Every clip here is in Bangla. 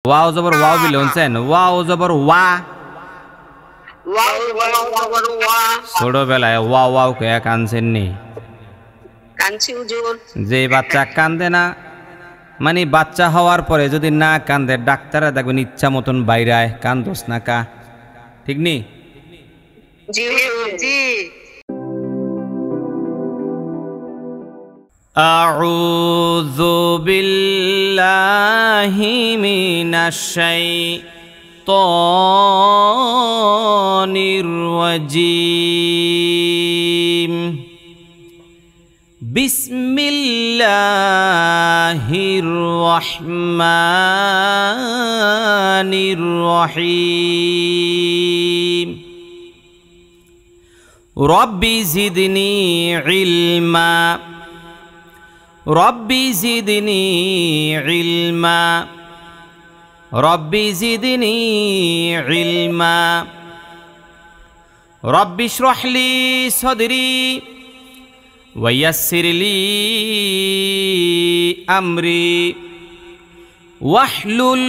ওয়াও জবর ওয়াও বিলে শুনছেন? ওয়াও জবর ওয়া। ছোটবেলায় ওয়া ওয়াও কে কানছেন নি? যে বাচ্চা কান্দে না, মানে বাচ্চা হওয়ার পরে যদি না কান্দে ডাক্তাররা দেখবেন ইচ্ছা মতন বাইরায়, কান্দোস না কা, ঠিক নি? আউযু বিল্লাহি মিনাশ শাইতানির রাজীম। বিসমিল্লাহির রহমানির রহিম। রব্বি জিদনি ইলমা, রব্বি জিদনি ইলমা, রব্বি জিদনি ইলমা। রব্বি ইশরাহ লি সাদরি ওয়াইয়াসসির লি আমরি ওয়াহলুল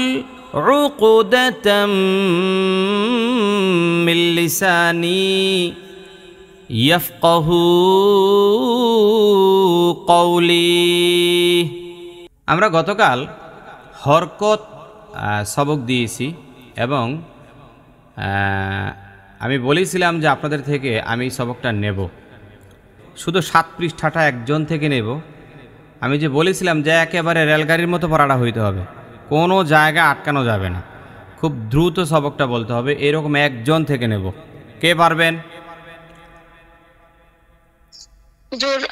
উকদাতাম মিন লিসানি ইয়াফকাহু কওলি। আমরা গতকাল হরকত সবক দিয়েছি এবং আমি বলেছিলাম যে আপনাদের থেকে আমি সবকটা নেব, শুধু 7 পৃষ্ঠাটা একজন থেকে নেব। আমি যে বলেছিলাম যে একেবারে রেলগাড়ির মতো পড়াটা হইতে হবে, কোনো জায়গা আটকানো যাবে না, খুব দ্রুত সবকটা বলতে হবে, এরকম একজন থেকে নেব। কে পারবেন?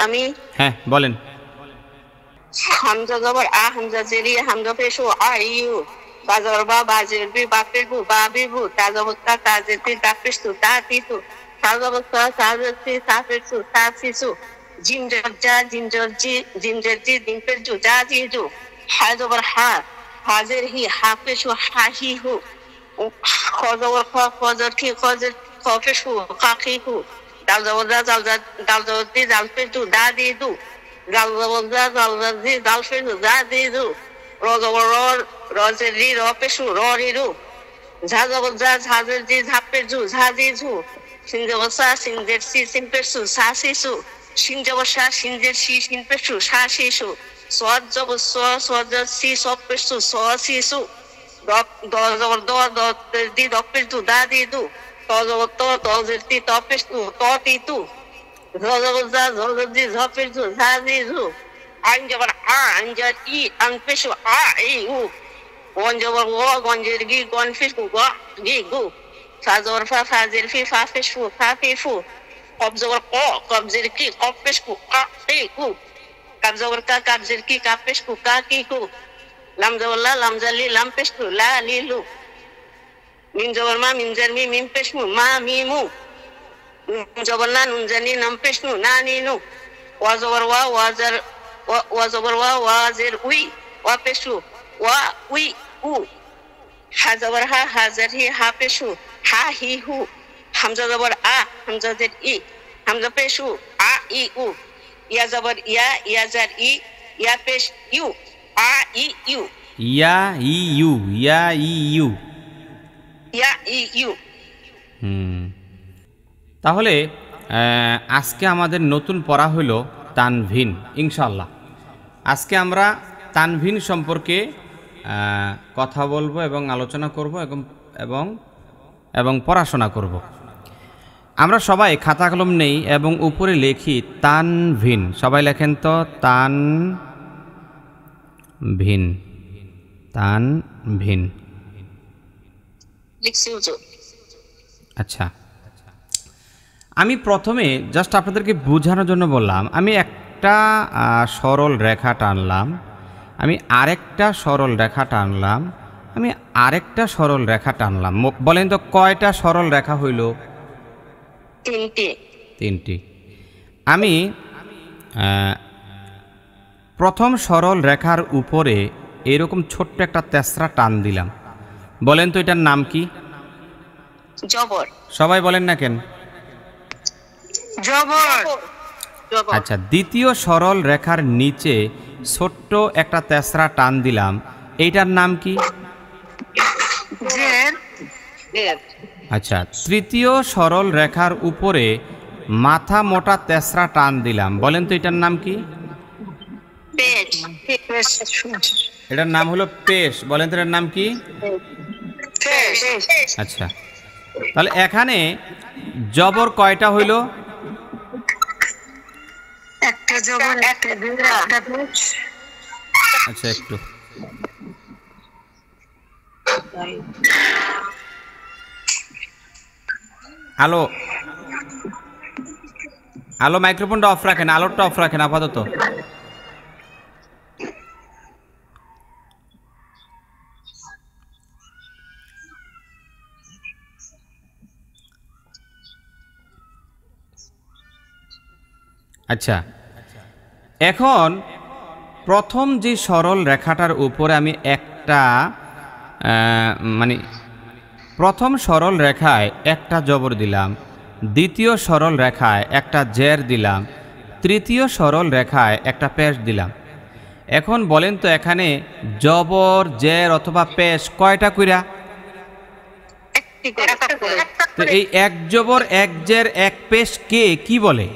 আমি। হ্যাঁ বলেন। হামজা জবর আ, হামজা জেরি, হামজা পেশু আ ইউ, বা জবর বা, বা জের বি, বা পেশু বা বিবু, তা জবর তা, তা জের বি, তা পেশু তা তিসু, তা জবর তা, তা জের বি, তা পেশু তা সিসু, জিম জবর জা, জিম জবর জি, জিম জের জি, জিম পেশু জা জি জু, হা জবর হা, হা জের হি, হা পেশু হা হি হু, খ জবর খ, খ জবর কি, খ জের খ পেশু কা কি হু, দাল জবর দা, দাল জবর দি, দাল পেশু দা দি দু, গাল জবর দা, গাল জি, দাল পেশু দা দি দু, র জবর র, র জের রি, র পেশু র রি রু, ঝা জবর যা, ঝা জের জি, ঝা পেশু ঝা জি ঝু, সিন জবর সা, সিন জের সি, সিন পেশু সা সিসু, সিন জবর সা, সিন জের সি, সিন পেশু সা সিসু, সদ জবর স, সদ জের সি, সদ পেশু স সিসু, দ জবর দ, দ দি, দ পেশু দা দি দু, ত জবর ত, ত জের তি, ত পেশু ত তি তু, ঝ জবর যা, ঝ জের জি, ঝ পেশু ঝা জি ঝু, আইন জবর আ, আইন জবর ই, আন পেশু আ ই উ, গন জবর গ, গন জের গি, গন পেশু গ গি গু, ফা জবর ফা, ফা জের ফি, ফা পেশু ফা ফি ফু, কব জবর ক, কব জের কি, কব পেশু কা কি কু, কাব জবর কা, কাব জের কি, কাব পেশু কা কি কু, লাম জবর লা, লাম জের লি, লাম পেশু লা লি লু, মিম জবর মা, মিম জের মি, মিম পেশু মা মি মু, নুন জবর না, নুন জের নি, নাম পেশু না নি নু, ওয়া জবর ওয়া, ওয়া জের ওয়া জবর ওয়া, ওয়া জের উই, ওয়া পেশু ওয়া উই উ, হা জবর হা, হা জের হি, হা পেশু হা হি হু, হামজা জবর আ, হামজা জের ই, হামজা পেশু আ ই উ, ইয়া জবর ইয়া, ইয়া জের ই, ইয়া পেশ ইউ আ ই ইউ, ইয়া ই ইউ, ইয়া ই ইউ, ইয়া ই ইউ। তাহলে আজকে আমাদের নতুন পড়া হলো তানভিন। ইনশাআল্লাহ আজকে আমরা তানভিন সম্পর্কে কথা বলবো এবং আলোচনা করব এবং এবং পড়াশোনা করব। আমরা সবাই খাতা কলম নেই এবং উপরে লিখি তানভিন। সবাই লেখেন তো তানভিন, তানভিন। আচ্ছা, আমি প্রথমে জাস্ট আপনাদেরকে বোঝানোর জন্য বললাম, আমি একটা সরল রেখা টানলাম, আমি আরেকটা সরল রেখা টানলাম, আমি আরেকটা সরল রেখা টানলাম। বলেন তো কয়টা সরল রেখা হইল? তিনটি। আমি প্রথম সরল রেখার উপরে এরকম ছোট্ট একটা তেসরা টান দিলাম। বলেন তো এটার নাম কি? জবর। সবাই বলেন না কেন? জবর। আচ্ছা, দ্বিতীয় সরল রেখার নিচে ছোট্ট একটা তেসরা টান দিলাম, এইটার নাম কি? আচ্ছা, তৃতীয় সরল রেখার উপরে মাথা মোটা তেসরা টান দিলাম, বলেন তো এটার নাম কি? এটার নাম হলো পেশ। বলেন তো এটার নাম কি? আচ্ছা, তাহলে এখানে জবর কয়টা হইল? একটা জবর, একটা পেশ। আচ্ছা, একটু আলো আলো মাইক্রোফোনটা অফ রাখেন, আলোটা অফ রাখেন আপাতত। আচ্ছা, এখন প্রথম যে সরল রেখাটার উপরে আমি একটা মানে প্রথম সরল রেখায় একটা জবর দিলাম, দ্বিতীয় সরল রেখায় একটা জের দিলাম, তৃতীয় সরল রেখায় একটা পেশ দিলাম। এখন বলেন তো এখানে জবর, জের অথবা পেশ কয়টা কইরা? তো এই এক জবর, এক জের, এক পেশ কে কি বলে?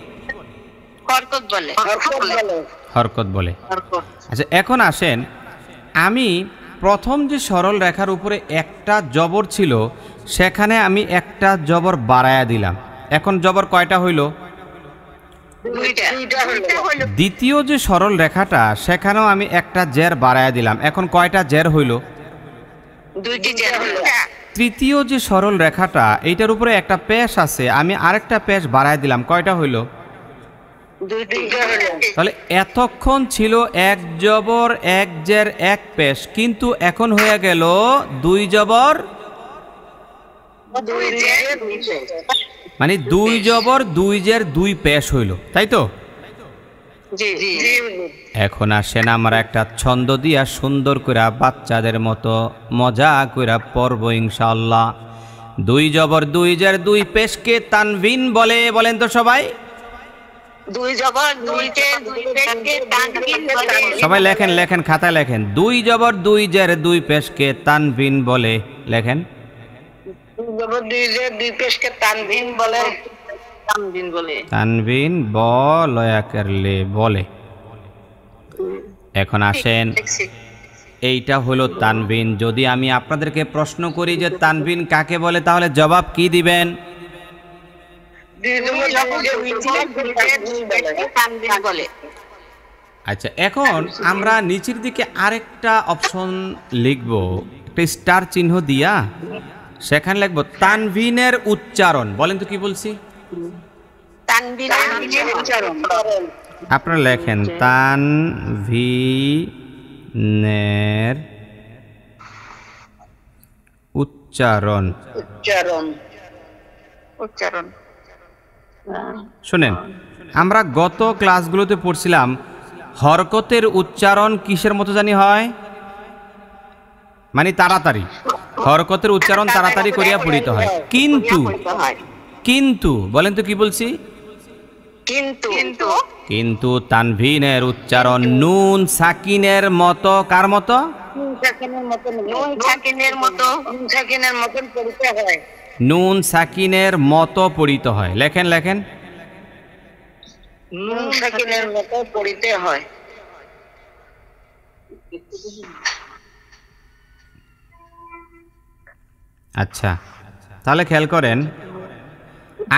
হরকত বলে। আচ্ছা, এখন আসেন, আমি প্রথম যে সরল রেখার উপরে একটা জবর ছিল সেখানে আমি একটা জবর বাড়ায়া দিলাম, এখন জবর কয়টা হইল? দ্বিতীয় যে সরল রেখাটা সেখানেও আমি একটা জের বাড়ায়া দিলাম, এখন কয়টা জের হইল? তৃতীয় যে সরল রেখাটা এইটার উপরে একটা পেশ আছে, আমি আরেকটা পেশ বাড়ায় দিলাম, কয়টা হইল? তাহলে এতক্ষণ ছিল এক জবর, এক জের, এক পেশ, কিন্তু এখন হয়ে গেল দুই জবর, মানে দুই জবর, দুই জের, দুই পেশ হইল, তাই তো? এখন আসেন আমরা একটা ছন্দ দিয়া সুন্দর করে বাচ্চাদের মতো মজা করে পড়ব ইনশাআল্লাহ। দুই জবর, দুই জের, দুই পেশকে তানভিন বলে, বলেন তো সবাই। সবাই লেখেন, লেখেন, খাতায় লেখেন। দুই জবর, দুই জের, দুই পেশকে তানভিন বলে, লেখেন। তানভিন বলে বলে। এখন আসেন, এইটা হলো তানভিন। যদি আমি আপনাদেরকে প্রশ্ন করি যে তানভিন কাকে বলে, তাহলে জবাব কি দিবেন? আচ্ছা, এখন আমরা নিচের দিকে আরেকটা অপশন লিখব, একটা স্টার চিহ্ন দিয়া, সেখানে লিখব তানভিনের উচ্চারণ। বলেন তো কি বলছি? আপনারা লেখেন তানভিনের উচ্চারণ। শুনেন, আমরা গত ক্লাসগুলোতে পড়ছিলাম হরকতের উচ্চারণ কিসের মতো জানি হয়, মানে তাড়াতাড়ি। হরকতের উচ্চারণ তাড়াতাড়ি করিয়া পড়িতে হয়, কিন্তু কিন্তু বলেন তো কি বলছি? কিন্তু তানভিনের উচ্চারণ নুন সাকিনের মতো। কার মতো? নুন সাকিনের মতো পড়িতে হয়। লেখেন, লেখেন। নুন সাকিনের মতো পড়িতে হয়। আচ্ছা, তাহলে খেয়াল করেন,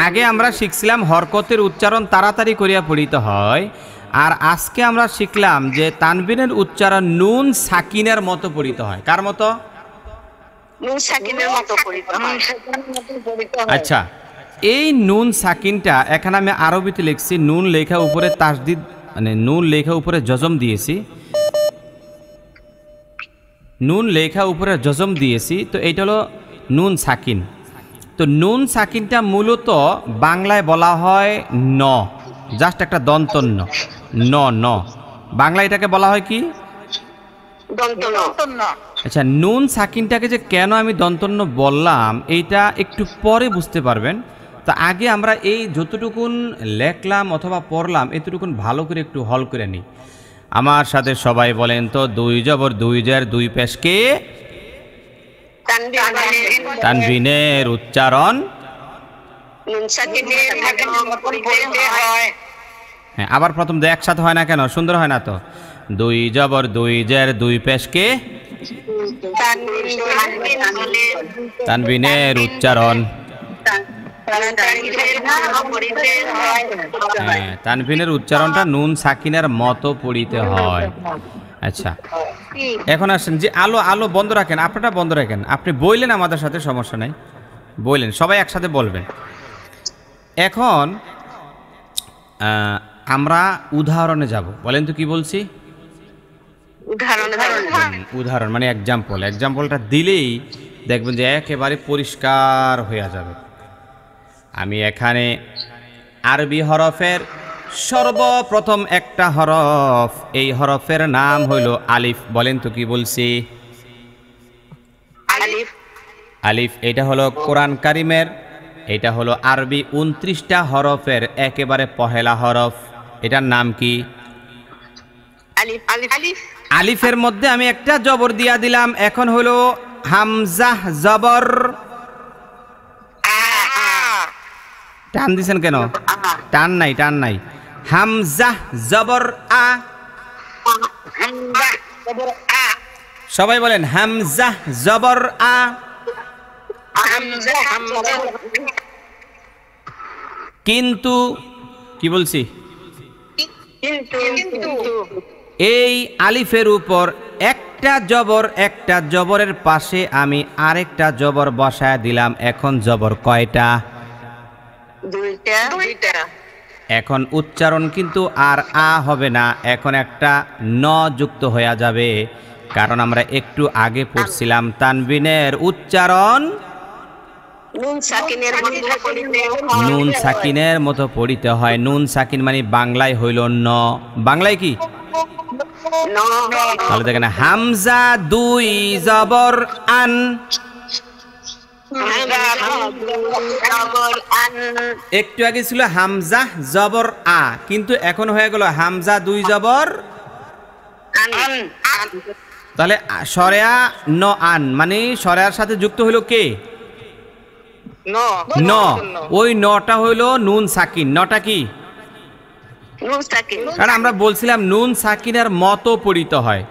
আগে আমরা শিখছিলাম হরকতের উচ্চারণ তাড়াতাড়ি করিয়া পড়িতে হয়, আর আজকে আমরা শিখলাম যে তানভিনের উচ্চারণ নুন সাকিনের মতো পড়িতে হয়। কার মতো? নুন সাকিনের মতো পড়িতে হয়। আচ্ছা, এই নুন সাকিনটা এখানে আমি আরবিতে লিখছি, নুন লেখা উপরে তাসদিদ, মানে নুন লেখা উপরে জজম দিয়েছি, নুন লেখা উপরে জজম দিয়েছি, তো এইটা হলো নুন সাকিন। তো নুন সাকিনটা মূলত বাংলায় বলা হয় ন, জাস্ট একটা দন্তন্য, ন ন। বাংলায় এটাকে বলা হয় কি? দন্তন্য। আচ্ছা, নুন সাকিনটাকে যে কেন আমি দন্তন্য বললাম এইটা একটু পরে বুঝতে পারবেন। তো আগে আমরা এই যতটুকুন লেখলাম অথবা পড়লাম এতটুকুন ভালো করে একটু হল করে নিই। আমার সাথে সবাই বলেন তো, দুই জবর, দুই জের, দুই পেশকে তানভিনের উচ্চারণ নুন সাকিনের পরিতে হয়। হ্যাঁ, আবার প্রথম দিয়ে একসাথে হয় না কেন? সুন্দর হয় না তো? দুই জবর দুই জের দুই পেশকে তানভিনের উচ্চারণ। হ্যাঁ, তানভিনের উচ্চারণটা নুন সাকিনের মতো পড়িতে হয়। আচ্ছা, এখন আসেন যে আলো আলো বন্ধ রাখেন, আপনারটা বন্ধ রাখেন। আপনি বললেন আমাদের সাথে, সমস্যা নাই, বললেন, সবাই একসাথে বলবেন। এখন আমরা উদাহরণে যাব। বলেন তো কি বলছি? উদাহরণ মানে এক্সাম্পল। এক্সাম্পলটা দিলেই দেখবেন যে একেবারে পরিষ্কার হয়ে যাবে। আমি এখানে আরবি হরফের সর্বপ্রথম একটা হরফ, এই হরফের নাম হইল আলিফ। বলেন তো কি বলছি? আলিফ। এটা হলো কোরআন কারিমের, এটা হলো আরবি 29টা হরফের একেবারে পহেলা হরফ। এটার নাম কি? আলিফের মধ্যে আমি একটা জবর দিয়া দিলাম, এখন হলো হামজাহ জবর। টান দিছেন কেন? টান নাই, টান নাই। হামজাহ জবর আ। সবাই বলেন হামজাহ জবর আ। কিন্তু কি বলছি? এই আলিফের উপর একটা জবর, একটা জবরের পাশে আমি আরেকটা জবর বসায় দিলাম। এখন জবর কয়টা? দুইটা। এখন উচ্চারণ কিন্তু আর আ হবে না, এখন একটা ন যুক্ত হয়ে যাবে। কারণ আমরা একটু আগে পড়ছিলাম তানবিনের উচ্চারণ নুন সাকিনের মতো পড়িতে হয়। নুন সাকিন মানে বাংলায় হইল ন। বাংলায় কি? তাহলে দেখেন হামজা দুই জবর আন। একটু আগে ছিল হামজা জবর আ, কিন্তু এখন হয়ে গেল হামজা দুই জবর আন। তাহলে সরেয়া ন আন মানে সরেয়ার সাথে যুক্ত হইল কে? ন। ওই নটা হইল নুন সাকিন। নটা কি? কারণ আমরা বলছিলাম নুন সাকিনের মতো পড়িতে হয়।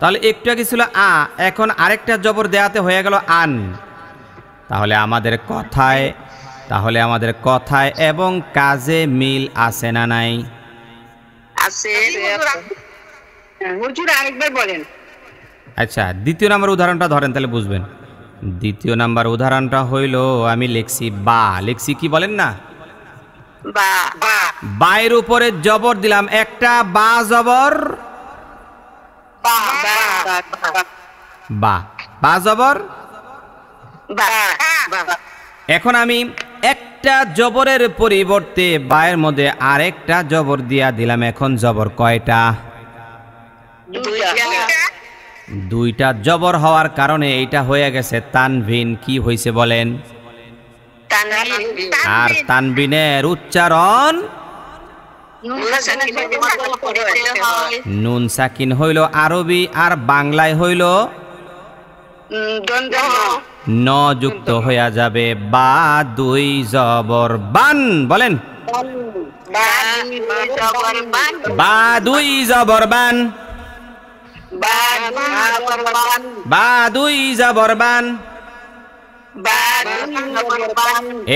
তাহলে একটু আগে ছিল আ, এখন আরেকটা জবর দেয়াতে হয়ে গেল আন। তাহলে আমাদের কথায় এবং কাজে মিল আছে না নাই? আচ্ছা, দ্বিতীয় নাম্বার উদাহরণটা ধরেন, তাহলে বুঝবেন। দ্বিতীয় নাম্বার উদাহরণটা হইল আমি লিখছি বা। লিখছি কি বলেন না? বায়ের উপরে জবর দিলাম, একটা বা জবর বা। বা জবর। এখন আমি একটা জবরের পরিবর্তে বায়ের মধ্যে আরেকটা জবর দিয়া দিলাম। এখন জবর কয়টা? দুইটা জবর হওয়ার কারণে এইটা হয়ে গেছে তানভিন। কি হয়েছে বলেন? আর তানভিনের উচ্চারণ নুন সাকিন হইল আরবি, আর বাংলায় হইল ন যুক্ত হইয়া যাবে। বা দুই জবর বান। বলেন বা দুই জবর বান। বা দুই জবর বান।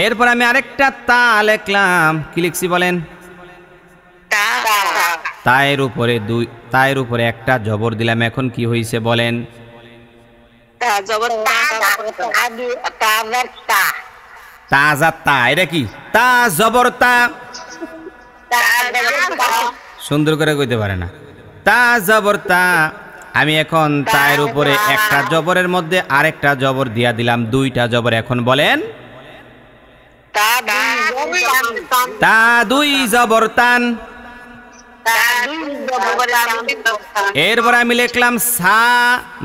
এরপর আমি আরেকটা তা লিখলাম। কি লিখছি বলেন? তায়ের উপরে একটা জবর দিলাম। এখন কি হয়েছে বলেন? তাজা তা। এটা কি? তা জবর তা। সুন্দর করে কইতে পারে না। তা জবর তা। আমি এখন তায়ের উপরে একটা জবরের মধ্যে আরেকটা জবর দিয়া দিলাম, দুইটা জবর। এখন বলেন তা দুই জবর তান। এরপর আমি লিখলাম সা,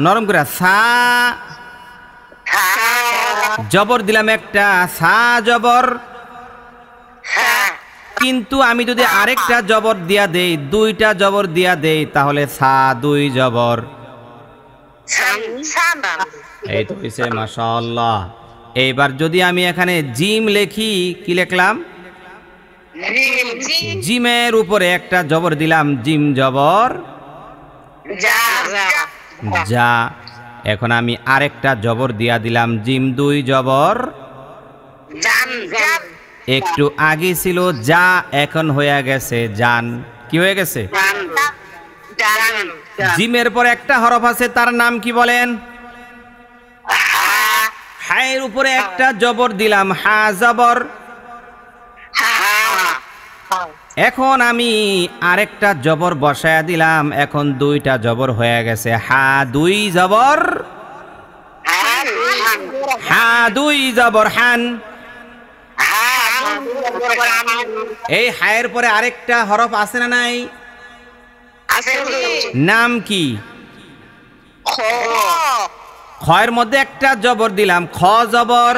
নরম করে সা জবর দিলাম একটা, সা জবর। কিন্তু আমি যদি আরেকটা জবর দিয়া দেই, দুইটা জবর দিয়া দেই, তাহলে সা দুই জবর। এই তো হয়েছে, মাশাআল্লাহ। এইবার যদি আমি এখানে জিম লিখি, কি লিখলাম? জিমের উপরে একটা জবর দিলাম, জিম জবর যা। এখন আমি আরেকটা জবর দিয়া দিলাম, জিম দুই জবর। একটু আগে ছিল যা, এখন হয়ে গেছে জান। কি হয়ে গেছে? জিমের পর একটা হরফ আছে, তার নাম কি বলেন? হায়ের উপরে একটা জবর দিলাম, হা জবর। এখন আমি আরেকটা জবর বসায়া দিলাম, এখন দুইটা জবর হয়ে গেছে, হা দুই জবর, হা দুই জবর হান। এই হায়ের পরে আরেকটা হরফ আছে না নাই? নাম কি? খয়ের মধ্যে একটা জবর দিলাম, খ জবর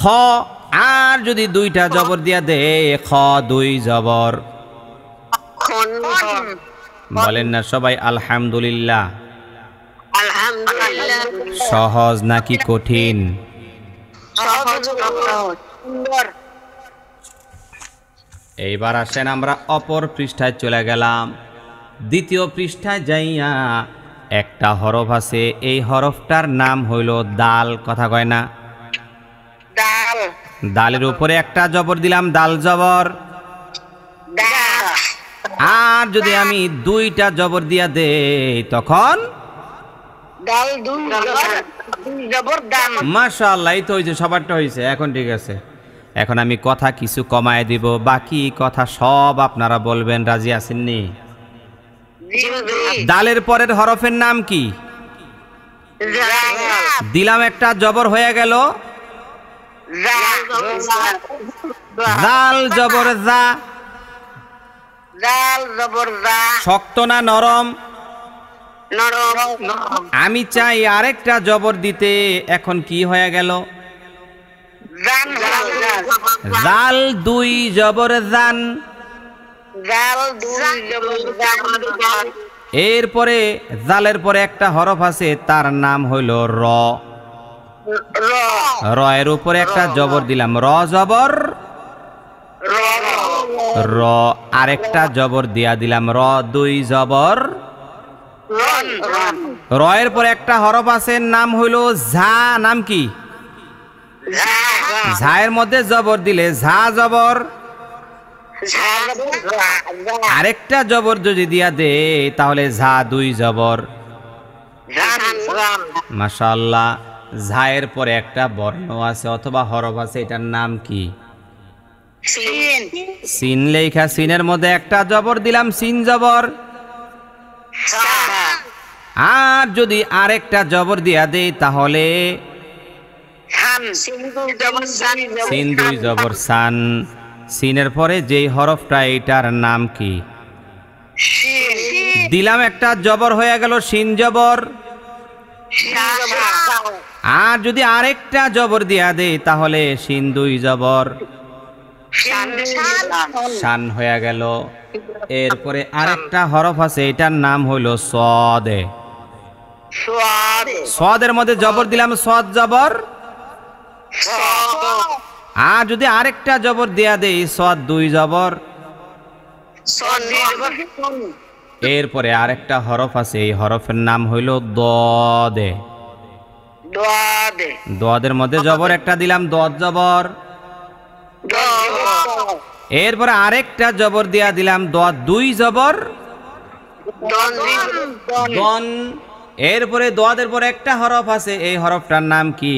খ। আর যদি দুইটা জবর দিয়া দে, খ দুই জবর। বলেন না সবাই আলহামদুলিল্লাহ। সহজ নাকি কঠিন? এইবার আসেন আমরা অপর পৃষ্ঠায় চলে গেলাম। দ্বিতীয় পৃষ্ঠায় যাইয়া একটা হরফ আছে, এই হরফটার নাম হইল দাল। কথা কয় না? দালের উপরে একটা জবর দিলাম, দাল জবর। আর যদি আমি দুইটা জবর দিয়া দেই, তখন মাশাআল্লাহ। এই তো হয়েছে, সবারটা হয়েছে, এখন ঠিক আছে। এখন আমি কথা কিছু কমায় দিব, বাকি কথা সব আপনারা বলবেন। রাজি আছেননি? দালের পরের হরফের নাম কি? দিলাম একটা জবর, হয়ে গেল জাল জবর যা। শক্ত না নরম? আমি চাই আরেকটা জবর দিতে, এখন কি হয়ে গেল? জাল দুই জবর জান। এরপরে জালের পরে একটা হরফ আছে, তার নাম হইল র। র এর উপরে একটা জবর দিলাম, র জবর র। আরেকটা জবর দিয়া দিলাম, র দুই জবর। র এর পরে একটা হরফ আছে, নাম হইল ঝা। নাম কি? ঝায়ের মধ্যে জবর দিলে ঝা জবর। আরেকটা জবর যদি দিয়া দে, তাহলে ঝা দুই জবর। মাশাআল্লাহ। ঝায়ের পরে একটা বর্ণ আছে অথবা হরফ আছে, এটার নাম কি? সিন লেখা, সিনের মধ্যে একটা জবর দিলাম, সিন জবর। আর যদি আরেকটা জবর দিয়া দেই, তাহলে সিন দুই জবর সান। সিনের পরে যেই হরফটা, এটার নাম কি? দিলাম একটা জবর, হয়ে গেল সিন জবর। আর যদি আরেকটা জবর দিয়া দেই, তাহলে সিন দুই জবর শান হয়ে গেল। এরপরে আরেকটা হরফ আছে, এটার নাম হইল সদ। সদের মধ্যে জবর দিলাম, সদ জবর। আর যদি আরেকটা জবর দেয়া দেই, সদ দুই জবর। এরপরে আরেকটা হরফ আছে, এই হরফের নাম হইল দদ। দদের মধ্যে জবর একটা দিলাম, দদ জবর। এরপরে আরেকটা জবর দিয়া দিলাম, দদ দুই জবর দন। এরপরে দদের পরে একটা হরফ আছে, এই হরফটার নাম কি?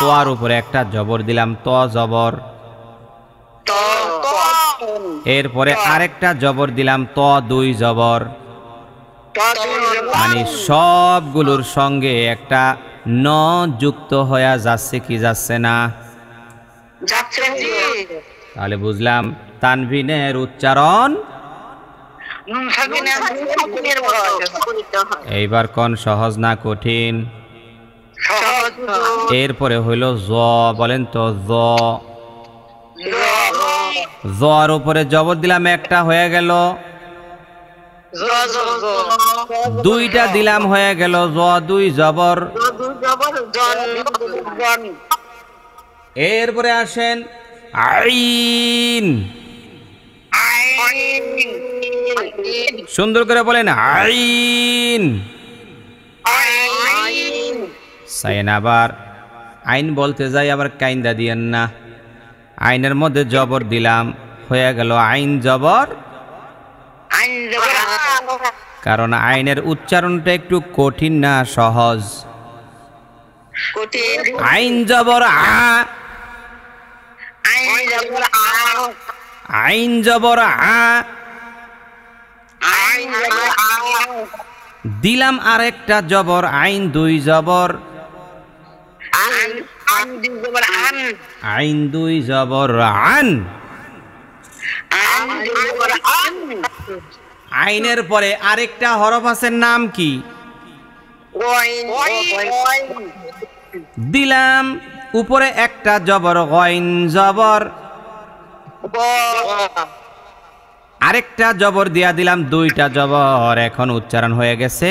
তোয়ার উপরে একটা জবর দিলাম, ত জবর। এরপরে আরেকটা জবর দিলাম, ত দুই জবর। মানে সবগুলোর সঙ্গে একটা ন যুক্ত হয়ে যাচ্ছে কি যাচ্ছে না? তাহলে বুঝলাম তানভিনের উচ্চারণ। এইবার কোন সহজ না কঠিন? এরপরে হইল জ। বলেন তো জ। জর উপরে জবর দিলাম একটা, হয়ে গেল দুইটা দিলাম হয়ে গেল জ দুই জবর। এরপরে আসেন আইন, সুন্দর করে বলেন আইন। সাইন আবার আইন বলতে যাই আবার কাইন্দা দিয়েন না। আইনের মধ্যে জবর দিলাম হয়ে গেল আইন জবর, কারণ আইনের উচ্চারণটা একটু কঠিন না সহজ। আইন জবর আ, আইন জবর আ। দিলাম আরেকটা জবর আইন দুই জবর, আইন দুই জবর আন। আইনের পরে আরেকটা হরফ আছে, নাম কি? দিলাম উপরে একটা জবর গইন জবর, আরেকটা জবর দিয়া দিলাম দুইটা জবর। এখন উচ্চারণ হয়ে গেছে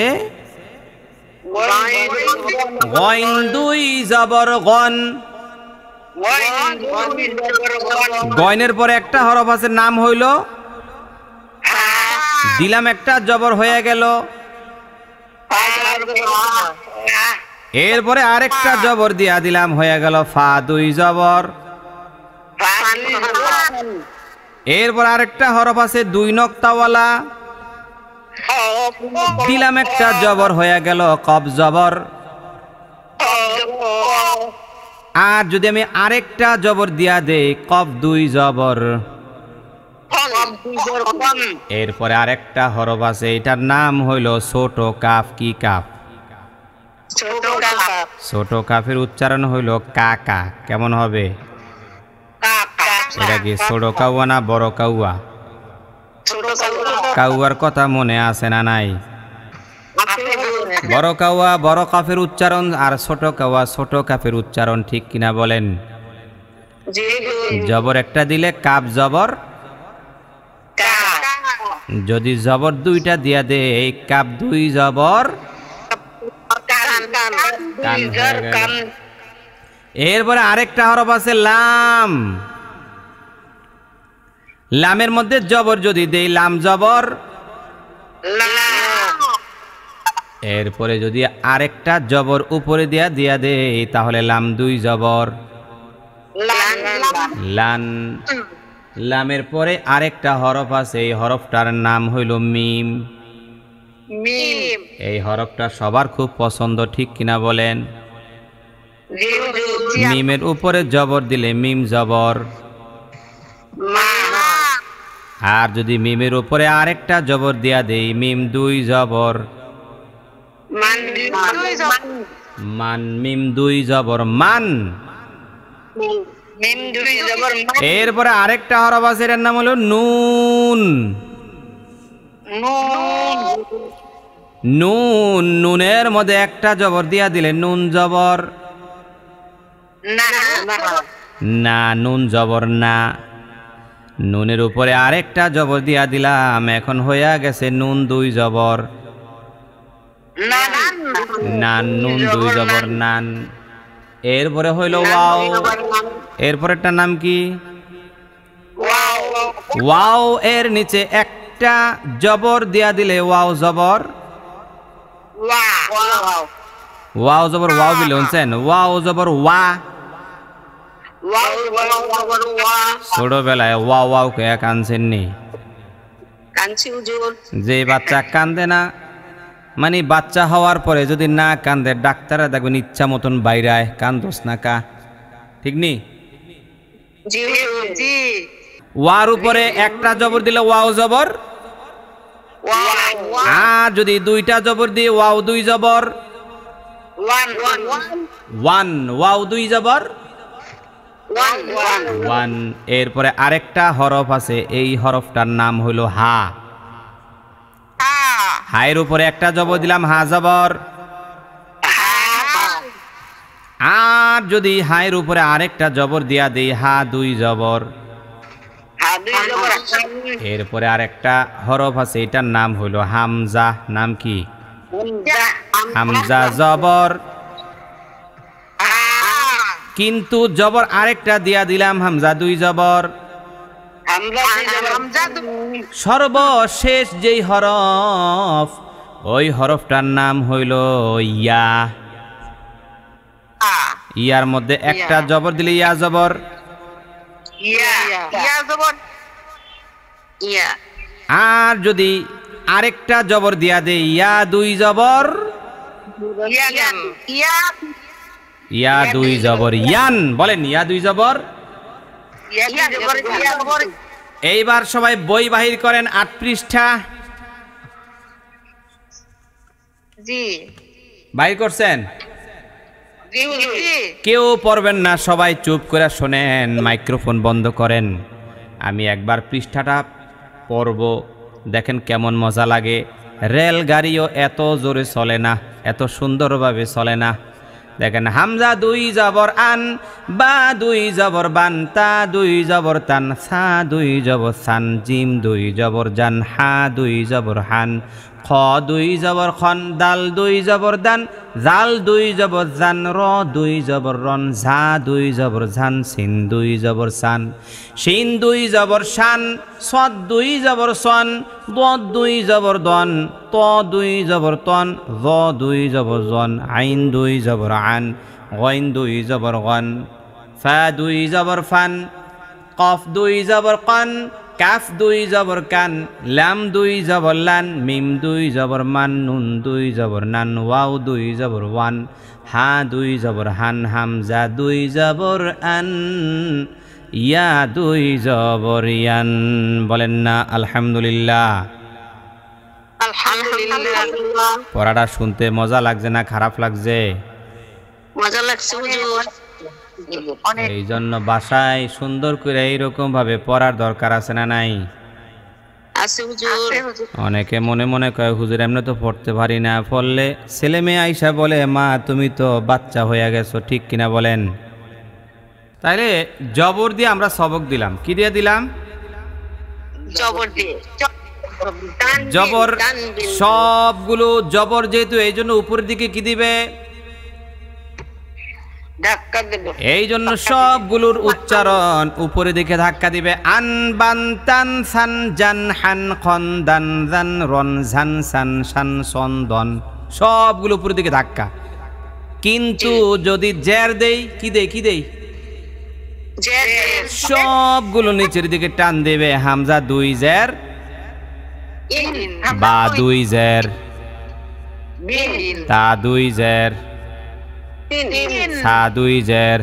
গইন দুই জবর গন। গইনের পরে একটা হরফ আছে, নাম হইল। দিলাম একটা জবর হয়ে গেল, এরপরে আরেকটা জবর দিয়া দিলাম হয়ে গেল ফা দুই জবর। এরপর আরেকটা হরফ আছে দুই নক্তাওয়ালা, দিলাম একটা জবর হয়ে গেল কব জবর। আর যদি আমি আরেকটা জবর দিয়া দেই কব দুই জবর। এরপরে আরেকটা হরফ আছে, এটার নাম হইল ছোট কাফ। কি কাফ? ছোট কাফের উচ্চারণ হইল কাকা। কেমন হবে? এটা কি ছোট কাউয়া না বড় কাউয়া? কাউয়ার কথা মনে আছে না নাই? বড় কাউয়া বড় কাফের উচ্চারণ, আর ছোট কাউয়া ছোট কাফের উচ্চারণ। ঠিক কিনা বলেন? জবর একটা দিলে কাপ জবর, যদি জবর দুইটা দিয়া দে এই কাপ দুই জবর কান হয়ে গেল। এরপরে আরেকটা হরফ আছে লাম। লামের মধ্যে জবর যদি দেই লাম জবর। এরপরে যদি আরেকটা জবর উপরে দিয়া দেই তাহলে লাম দুই জবর লান। লামের পরে আরেকটা হরফ আছে, এই হরফটার নাম হইল মিম। এই হরফটা সবার খুব পছন্দ। ঠিক কিনা বলেন? মিমের উপরে জবর দিলে মিম জবর, আর যদি মিমের উপরে আরেকটা জবর দিয়া দেই মিম দুই জবর মান। মিম দুই জবর মান। এরপরে আরেকটা হরফ আছে, এর নাম হলো নুন। নুন, নুনের মধ্যে একটা জবর দিয়া দিলে নুন জবর না, নুন জবর না। নুনের উপরে আরেকটা জবর দিয়া দিলাম, এখন হইয়া গেছে নুন দুই জবর নান। নুন দুই জবর নান। এরপরে হইল ওয়াও। এরপরেরটার নাম কি? ওয়াও। এর নিচে একটা জবর দিয়া দিলে ওয়াও জবর। ওয়াও জবর ওয়াও বিলে শুনছেন? ওয়াও জবর ওয়া। ছোটবেলায় ওয়া ওয়াও কে কানছেন নি? যে বাচ্চা কান্দে না, মানে বাচ্চা হওয়ার পরে যদি না কান্দে ডাক্তাররা দেখবেন ইচ্ছা মতন বাইরায়, কান্দোস না কা। ঠিক নি? ওয়ার উপরে একটা জবর দিলে ওয়াও জবর, আর যদি দুইটা জবর দিয়ে ওয়াও দুই জবর ওয়ান। ওয়াও দুই জবর ওয়ান। এরপরে আরেকটা হরফ আছে, এই হরফটার নাম হইল হা। হায়ের উপরে একটা জবর দিলাম হা জবর, আর যদি হায়ের উপরে আরেকটা জবর দিয়া দেই হা দুই জবর এরপরে আরেকটা হরফ আছে, এটার নাম হইল হামজা। নাম কি? হামজা জবর, কিন্তু জবর আরেকটা দিয়া দিলাম, হামজা দুই জবর। সর্বশেষ যেই হরফ, ওই হরফটার নাম হইল ইয়া। ইয়ার মধ্যে একটা জবর দিলে ইয়া জবর, আর যদি আরেকটা জবর দিয়া দে ইয়া দুই জবর, ইয়া দুই জবর ইয়ান। বলেন ইয়া দুই জবর। এইবার সবাই বই বাহির করেন, ৮ পৃষ্ঠা। বাহির করছেন? কেউ পড়বেন না, সবাই চুপ করে শোনেন, মাইক্রোফোন বন্ধ করেন। আমি একবার পৃষ্ঠাটা পড়ব, দেখেন কেমন মজা লাগে। রেলগাড়িও এত জোরে চলে না, এত সুন্দরভাবে চলে না। দেখেন, হামজা দুই জবর আন, বা দুই জবর বান, তা দুই জবর তান, সা দুই জবর সান, জিম দুই জবর জান, হা দুই জবর হান, খ দুই জবর খন, দাল দুই জবর দান, জাল দুই জবর জান, র দুই জবর রন, ঝা দুই জবর ঝান, সিন দুই জবর সান, শিন দুই জবর শান, সদ দুই জবর সন, দদ দুই জবর দন, ত দুই জবর তন, জ দুই জবর জন, আইন দুই জবর আন, গইন দুই জবর গন, ফা দুই জবর ফান, কফ দুই জবর কন, কাফ দুই জবর কান, লাম দুই জবর লান, মিম দুই জবর মান, নুন দুই জবর নান, ওয়াও দুই জবর ওয়ান, হা দুই জবর হান, হামজা দুই জবর আন, ইয়া দুই জবর ইয়ান। বলেন না আলহামদুলিল্লাহ। পড়াটা শুনতে মজা লাগছে না খারাপ লাগছে? মজা লাগছে হুজুর। এই জন্য বাসায় সুন্দর করে এইরকম ভাবে পড়ার দরকার আছে না নাই? আছে হুজুর। অনেকে মনে মনে কয় হুজুর এমনি তো পড়তে পারি না, পড়লে ছেলে মেয়ে আইসা বলে মা তুমি তো বাচ্চা হয়ে গেছো, ঠিক কিনা বলেন? তাইলে জবর দিয়ে আমরা সবক দিলাম, কি দিয়ে দিলাম? জবর দিয়ে। জবর, সবগুলো জবর যেহেতু এই জন্য উপরের দিকে কি দিবে? ধাক্কা দেব। এই জন্য সবগুলোর উচ্চারণ উপরের দিকে ধাক্কা দিবে। আন বান তান সান জান হান খন দান জান রন ঝান সান শান সন দন, সবগুলো উপরের দিকে ধাক্কা। কিন্তু যদি জের দেই, কি দেই কি দেই? সবগুলো নিচের দিকে টান দেবে। হামজা দুই জের, বা দুই জের, তা দুই জের, সা দুই জের,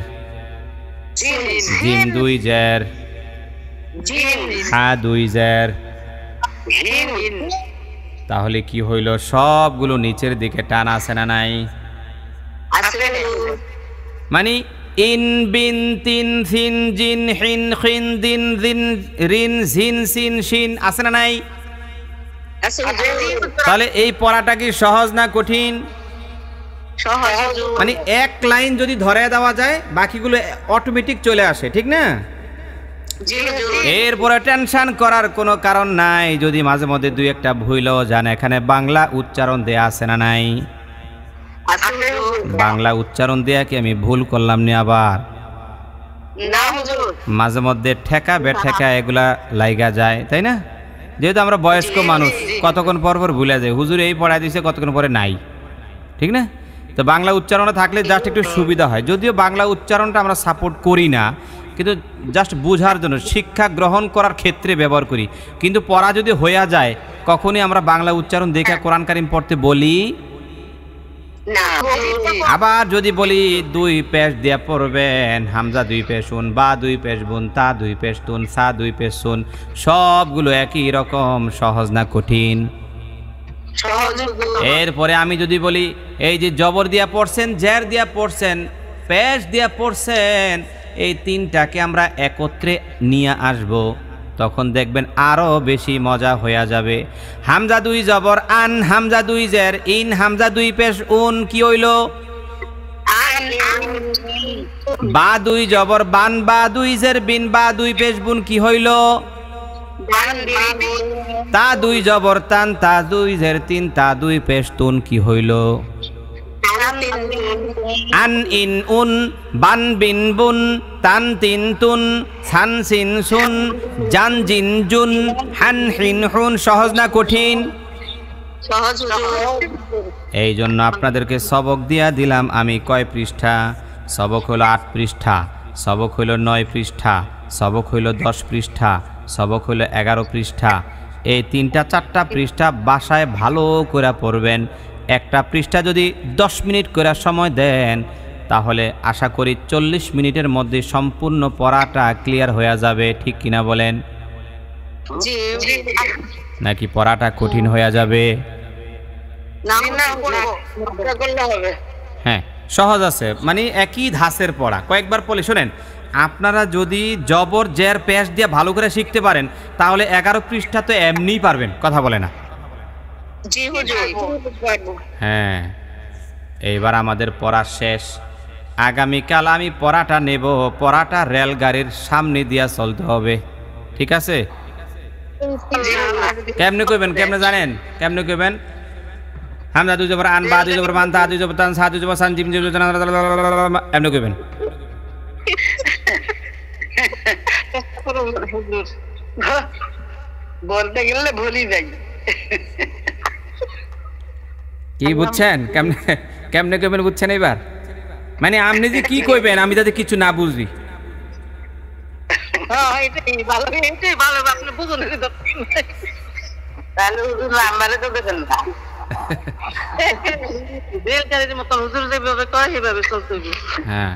জিম দুই জের, হা দুই জের। তাহলে কি হইল? সবগুলো নিচের দিকে টান আছে না নাই? মানে ইন বিন তিন সিন জিন হিন খিন দিন জিন রিন ঝিন সিন শিন আছে না নাই? তাহলে এই পড়াটা কি সহজ না কঠিন? মানে এক লাইন যদি ধরে দেওয়া যায় বাকিগুলো অটোমেটিক চলে আসে, ঠিক না? এরপরে টেনশন করার কোনো কারণ নাই। যদি মাঝে মধ্যে দুই একটা ভুলও যান, এখানে বাংলা উচ্চারণ দেয়া আছে না নাই? বাংলা উচ্চারণ দেয়া কি আমি ভুল করলাম নি? আবার মাঝে মধ্যে ঠেকা বেঠেকা এগুলা লাইগা যায়, তাই না? যেহেতু আমরা বয়স্ক মানুষ, কতক্ষণ পর পর ভুলে যায়, হুজুর এই পড়ায় দিয়েছে, কতক্ষণ পরে নাই, ঠিক না? তো বাংলা উচ্চারণটা থাকলে জাস্ট একটু সুবিধা হয়। যদিও বাংলা উচ্চারণটা আমরা সাপোর্ট করি না, কিন্তু জাস্ট বোঝার জন্য, শিক্ষা গ্রহণ করার ক্ষেত্রে ব্যবহার করি। কিন্তু পড়া যদি হইয়া যায়, কখনই আমরা বাংলা উচ্চারণ দেখে কোরআন কারিম পড়তে বলি না। আবার যদি বলি দুই পেশ দিয়া পড়বেন, হামজা দুই পেশ শুন, বা দুই পেশ বুন, তা দুই পেশ তুন, সা দুই পেশ শুন, সবগুলো একই রকম, সহজ না কঠিন? এরপরে আমি যদি বলি এই যে জবর দিয়া পড়ছেন, জের দিয়া পড়ছেন, পেশ দিয়া পড়ছেন, এই তিনটাকে আমরা একত্রে নিয়ে আসব, তখন দেখবেন আরো বেশি মজা হয়ে যাবে। হামজা দুই জবর আন, হামজা দুই জের ইন, হামজা দুই পেশ উন, কি হইল? বা দুই জবর বান, বা দুই জের বিন, বা দুই পেশ বুন, কি হইল? দান বিড়ি তা দুই জবর তান তা দুই জের তিন তা দুই পেশ তুন কি হইল দান তিন আন ইন উন বান বিন বুন তান তিন তুন সান সিন সুন জান জিন জুন হান হিন হুন। সহজ না কঠিন? সহজ হুজুর। এই জন্য আপনাদেরকে সবক দিয়া দিলাম আমি। কয় পৃষ্ঠা? সবক হলো 8 পৃষ্ঠা, সবক হলো 9 পৃষ্ঠা, সবক হলো 10 পৃষ্ঠা, সবক হলো 11 পৃষ্ঠা। এই 3টা 4টা পৃষ্ঠা বাসায় ভালো করে পড়বেন। একটা পৃষ্ঠা যদি 10 মিনিট করে সময় দেন তাহলে আশা করি 40 মিনিটের মধ্যে সম্পূর্ণ পড়াটা ক্লিয়ার হয়ে যাবে। ঠিক কিনা বলেন? জি নাকি পড়াটা কঠিন হয়ে যাবে? না করলে হবে। হ্যাঁ, সহজ আছে, মানে একই ধাঁচের পড়া। কয়েকবার পড়লে শোনেন, আপনারা যদি জবর জের পেশ দিয়ে ভালো করে শিখতে পারেন তাহলে 11 পৃষ্ঠা তো এমনিই পারবেন। কথা বলে না? জি হুজুর। হ্যাঁ, এইবার আমাদের পড়া শেষ। আগামীকাল আমি পড়াটা নেব, পড়াটা রেলগাড়ির সামনে দিয়া চলতে হবে। ঠিক আছে? কেমনে কইবেন? কেমনে জানেন? কেমনে কইবেন? হামজা দুই জবর আন, বা দুই জবর মান, তা দুই জবর তান, সা দুই জবর সান, জিম জিম এমনে কইবেন। বলতে গেলে ভুলি যাই। কি বুঝছেন? কেমনে কেমনে কইবেন বুঝছেন এবার? মানে আপনি যে কি কইবেন আমি যাতে কিছু না বুঝি। এটাই ভালো, এটাই ভালো। আপনি বুঝুন তাহলে হুজুর নাম্বারে তো দেবেন না। রেলগাড়ির মতন হুজুর যেভাবে কয় সেভাবে চলতে হবে। হ্যাঁ।